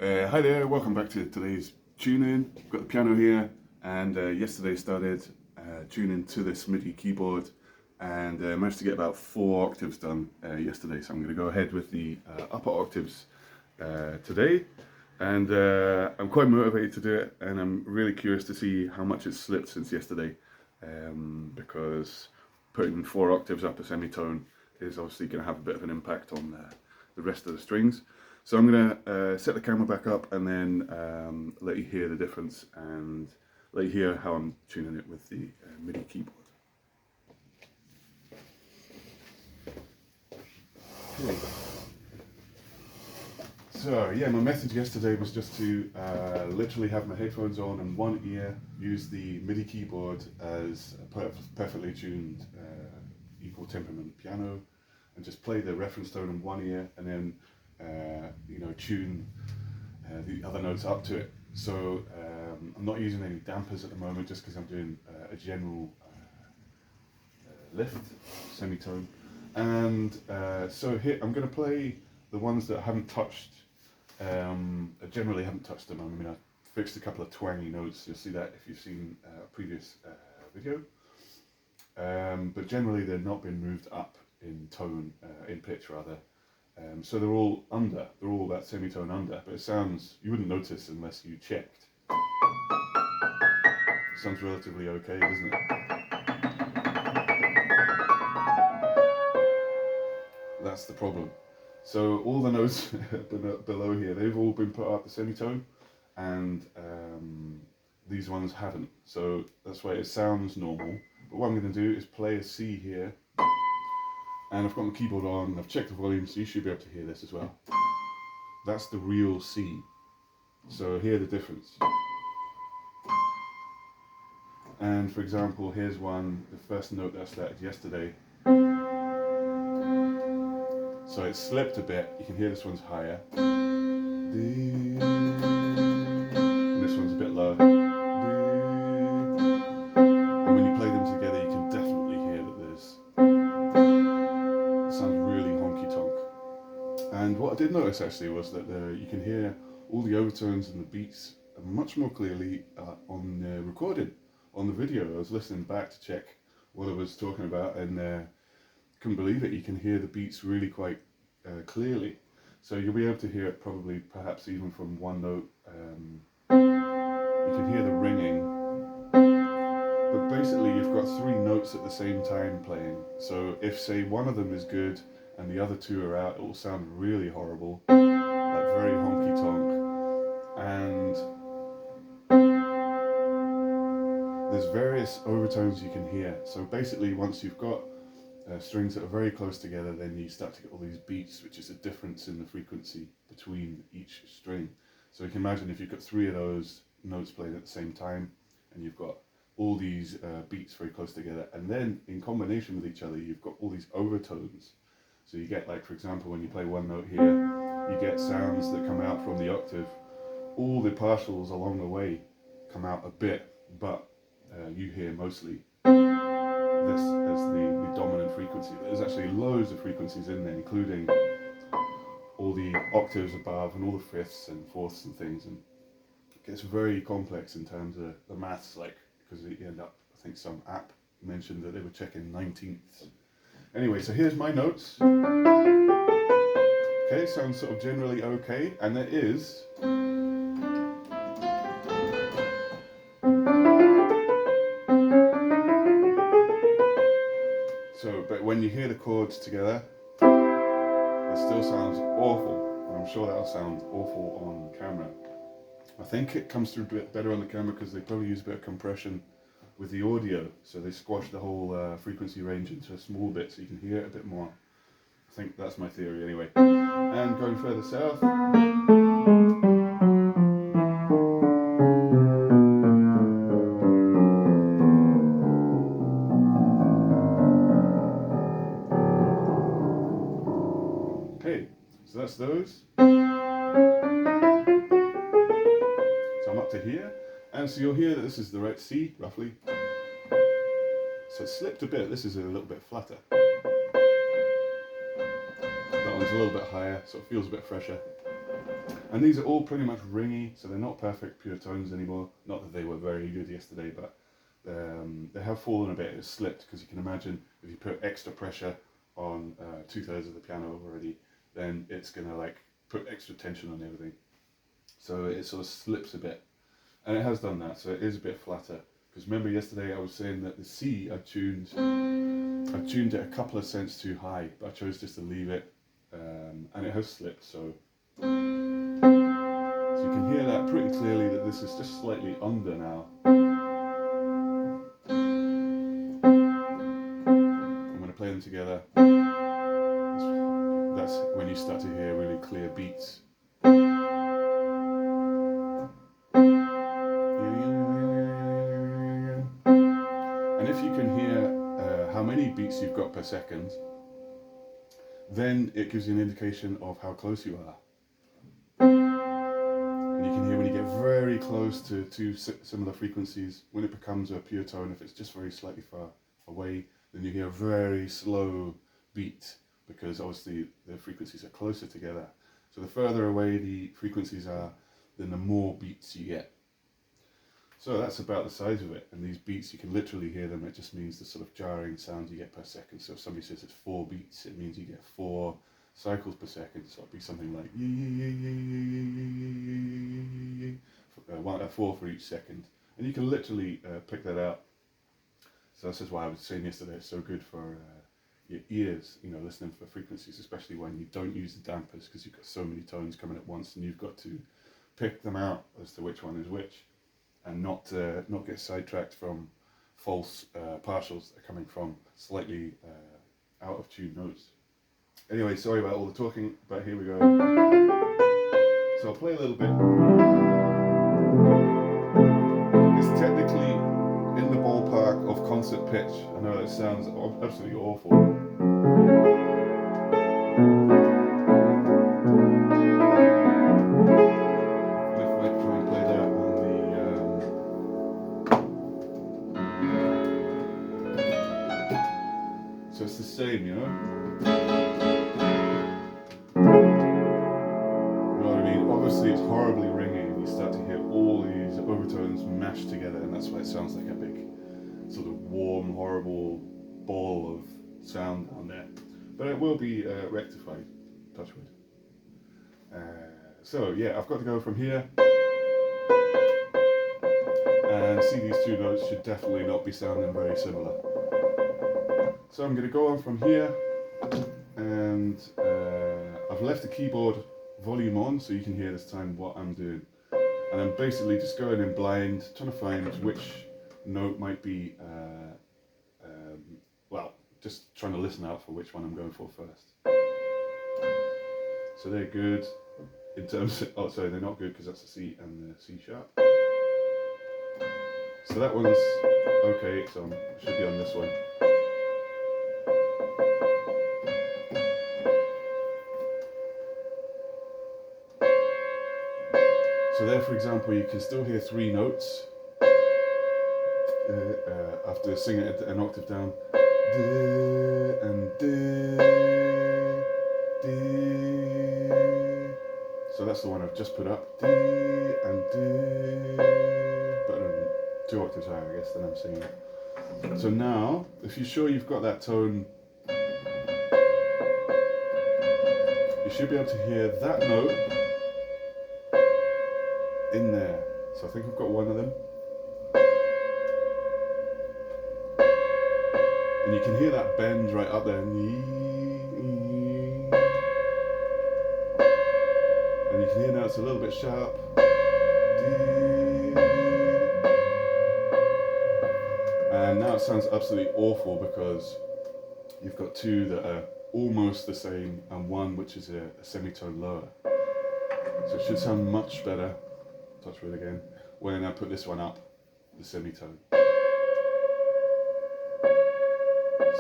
Hi there, welcome back to today's tune-in. Got the piano here, and yesterday started tuning to this MIDI keyboard, and managed to get about 4 octaves done yesterday. So I'm going to go ahead with the upper octaves today, and I'm quite motivated to do it, and I'm really curious to see how much it's slipped since yesterday, because putting 4 octaves up a semitone is obviously going to have a bit of an impact on the rest of the strings. So I'm going to set the camera back up and then let you hear the difference and let you hear how I'm tuning it with the MIDI keyboard. Okay. So yeah, my message yesterday was just to literally have my headphones on in one ear, use the MIDI keyboard as a perfectly tuned equal temperament piano, and just play the reference tone in one ear and then tune the other notes up to it. So I'm not using any dampers at the moment, just because I'm doing a general lift semitone. And so here I'm going to play the ones that I haven't touched. I generally haven't touched them. I mean, I fixed a couple of twangy notes. You'll see that if you've seen a previous video. But generally they're not been moved up in tone, in pitch rather. So they're all that semitone under, but it sounds, you wouldn't notice unless you checked. It sounds relatively okay, doesn't it? That's the problem. So all the notes below here, they've all been put up the semitone, and these ones haven't. So that's why it sounds normal. But what I'm going to do is play a C here. And I've got my keyboard on, I've checked the volume, so you should be able to hear this as well. That's the real C. So hear the difference. And for example, here's one, the first note that I started yesterday. So it slipped a bit, you can hear this one's higher. And this one's a bit lower. And when you play them together, you can definitely hear that there's sounds really honky-tonk. And what I did notice actually was that you can hear all the overtones and the beats much more clearly on recorded, on the video. I was listening back to check what I was talking about, and couldn't believe it. You can hear the beats really quite clearly. So you'll be able to hear it probably perhaps even from one note. You can hear the ringing. But basically you've got 3 notes at the same time playing. So if, say, one of them is good and the other 2 are out, it will sound really horrible, like very honky-tonk. And there's various overtones you can hear. So basically once you've got strings that are very close together, then you start to get all these beats, which is a difference in the frequency between each string. So you can imagine if you've got 3 of those notes playing at the same time, and you've got all these beats very close together, and then in combination with each other you've got all these overtones. So you get, like, for example, when you play one note here, you get sounds that come out from the octave. All the partials along the way come out a bit, but you hear mostly this as the dominant frequency. There's actually loads of frequencies in there, including all the octaves above and all the fifths and fourths and things, and it gets very complex in terms of the maths, like, because you end up, I think some app mentioned that they were checking 19ths. Anyway, so here's my notes. Okay, sounds sort of generally okay, and there is so, but when you hear the chords together, it still sounds awful, and I'm sure that'll sound awful on camera. I think it comes through a bit better on the camera because they probably use a bit of compression with the audio, so they squash the whole frequency range into a small bit so you can hear it a bit more. I think that's my theory anyway. And going further south, okay, so that's those. So I'm up to here, and so you'll hear that this is the right C, roughly. So it slipped a bit, this is a little bit flatter. That one's a little bit higher, so it feels a bit fresher. And these are all pretty much ringy, so they're not perfect pure tones anymore. Not that they were very good yesterday, but they have fallen a bit. It's slipped, because you can imagine if you put extra pressure on 2/3 of the piano already, then it's gonna like put extra tension on everything. So it sort of slips a bit, and it has done that. So it is a bit flatter. Because remember yesterday I was saying that the C I tuned it a couple of cents too high, but I chose just to leave it, and it has slipped. So you can hear that pretty clearly that this is just slightly under now. I'm going to play them together. That's when you start to hear really clear beats. And if you can hear how many beats you've got per second, then it gives you an indication of how close you are. And you can hear when you get very close to two similar frequencies, when it becomes a pure tone, if it's just very slightly far away, then you hear a very slow beat, because obviously the frequencies are closer together. So the further away the frequencies are, then the more beats you get. So that's about the size of it, and these beats, you can literally hear them. It just means the sort of jarring sound you get per second. So if somebody says it's 4 beats, it means you get 4 cycles per second. So it'd be something like 4 for each second, and you can literally pick that out. So this is why I was saying yesterday, it's so good for your ears, you know, listening for frequencies, especially when you don't use the dampers, because you've got so many tones coming at once, and you've got to pick them out as to which one is which, and not get sidetracked from false partials that are coming from slightly out of tune notes. Anyway, sorry about all the talking, but here we go. So I'll play a little bit. It's technically in the ballpark of concert pitch. I know that sounds absolutely awful. And if I try and play that on the... So it's the same, you know? Obviously it's horribly ringing, and you start to hear all these overtones mashed together, and that's why it sounds like a big sort of warm, horrible ball of sound down there. But it will be rectified, touch wood. So yeah, I've got to go from here, and see, these two notes should definitely not be sounding very similar. So I'm going to go on from here, and I've left the keyboard volume on so you can hear this time what I'm doing, and I'm basically just going in blind, trying to find which note might be well, just trying to listen out for which one I'm going for first. So they're good in terms of, oh sorry, they're not good because that's the C and the C sharp. So that one's okay, so I should be on this one. So there, for example, you can still hear 3 notes after singing it an octave down. D and D, D. So that's the one I've just put up. D and D, but 2 octaves higher, I guess, than I'm singing it. So now, if you're sure you've got that tone, you should be able to hear that note in there. So I think I've got one of them. And you can hear that bend right up there. And you can hear now it's a little bit sharp. And now it sounds absolutely awful because you've got 2 that are almost the same and 1 which is a semitone lower. So it should sound much better, touch wood again, when I put this one up, the semitone.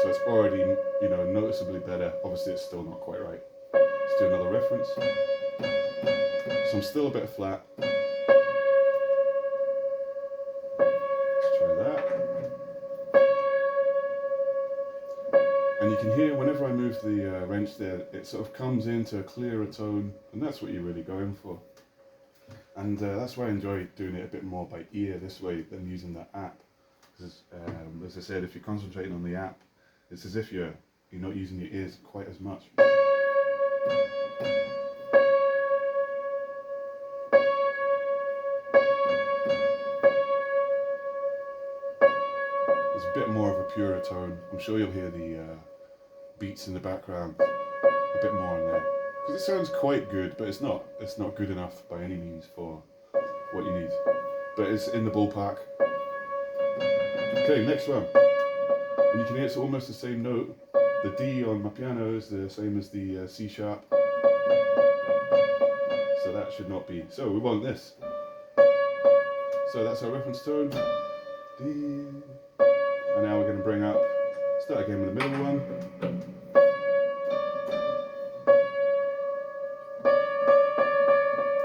So it's already, you know, noticeably better. Obviously it's still not quite right. Let's do another reference. So I'm still a bit flat. Let's try that. And you can hear whenever I move the wrench there, it sort of comes into a clearer tone, and that's what you're really going for. And that's why I enjoy doing it a bit more by ear this way than using the app. Because as I said, if you're concentrating on the app, it's as if you're not using your ears quite as much. There's a bit more of a purer tone. I'm sure you'll hear the beats in the background a bit more in there. Because it sounds quite good, but it's not good enough by any means for what you need. But it's in the ballpark. Okay, next one. And you can hear it's almost the same note. The D on my piano is the same as the C sharp. So that should not be. So we want this. So that's our reference tone. D. And now we're going to bring up, start again with the middle one.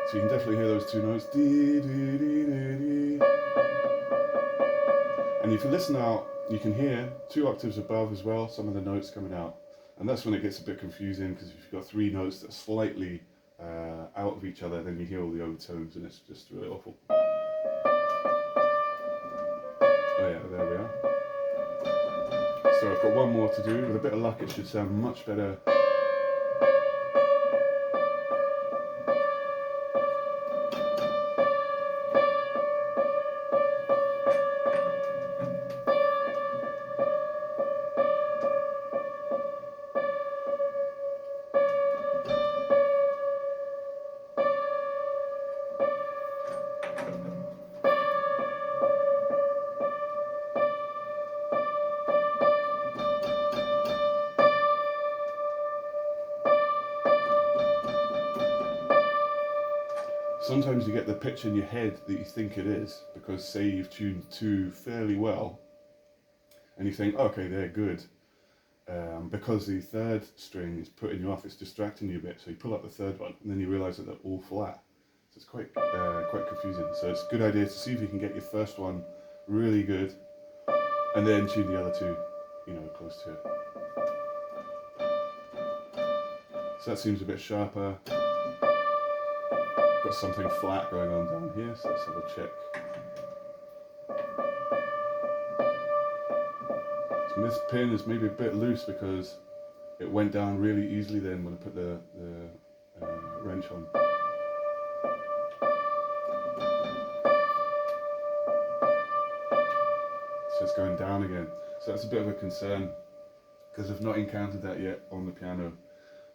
So you can definitely hear those two notes. D, D, D, D, D. And if you listen out, you can hear 2 octaves above as well, some of the notes coming out. And that's when it gets a bit confusing, because if you've got 3 notes that are slightly out of each other, then you hear all the overtones and it's just really awful. Oh yeah, there we are. So I've got one more to do. With a bit of luck, it should sound much better. Sometimes you get the pitch in your head that you think it is, because say you've tuned 2 fairly well, and you think, okay, they're good. Because the 3rd string is putting you off, it's distracting you a bit, so you pull up the 3rd one, and then you realise that they're all flat. So it's quite confusing. So it's a good idea to see if you can get your first one really good, and then tune the other 2, close to it. So that seems a bit sharper. Got something flat going on down here, so let's have a check. So this pin is maybe a bit loose because it went down really easily then when I put the wrench on. So it's going down again. So that's a bit of a concern, because I've not encountered that yet on the piano.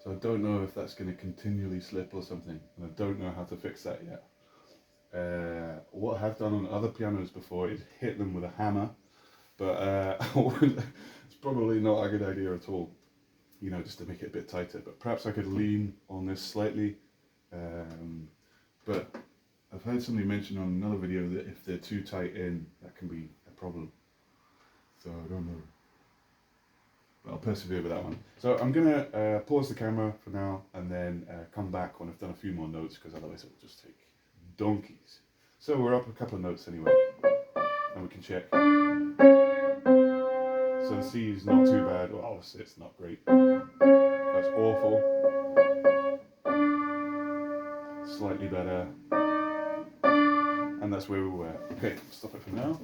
So I don't know if that's going to continually slip or something, and I don't know how to fix that yet. What I have done on other pianos before is hit them with a hammer, but it's probably not a good idea at all, just to make it a bit tighter. But perhaps I could lean on this slightly, but I've heard somebody mention on another video that if they're too tight in, that can be a problem. So I don't know. But I'll persevere with that one. So I'm going to pause the camera for now, and then come back when I've done a few more notes, because otherwise it will just take donkeys. So we're up a couple of notes anyway, and we can check. So the C is not too bad. Well, obviously it's not great. That's awful. Slightly better. And that's where we were. Okay, stop it for now.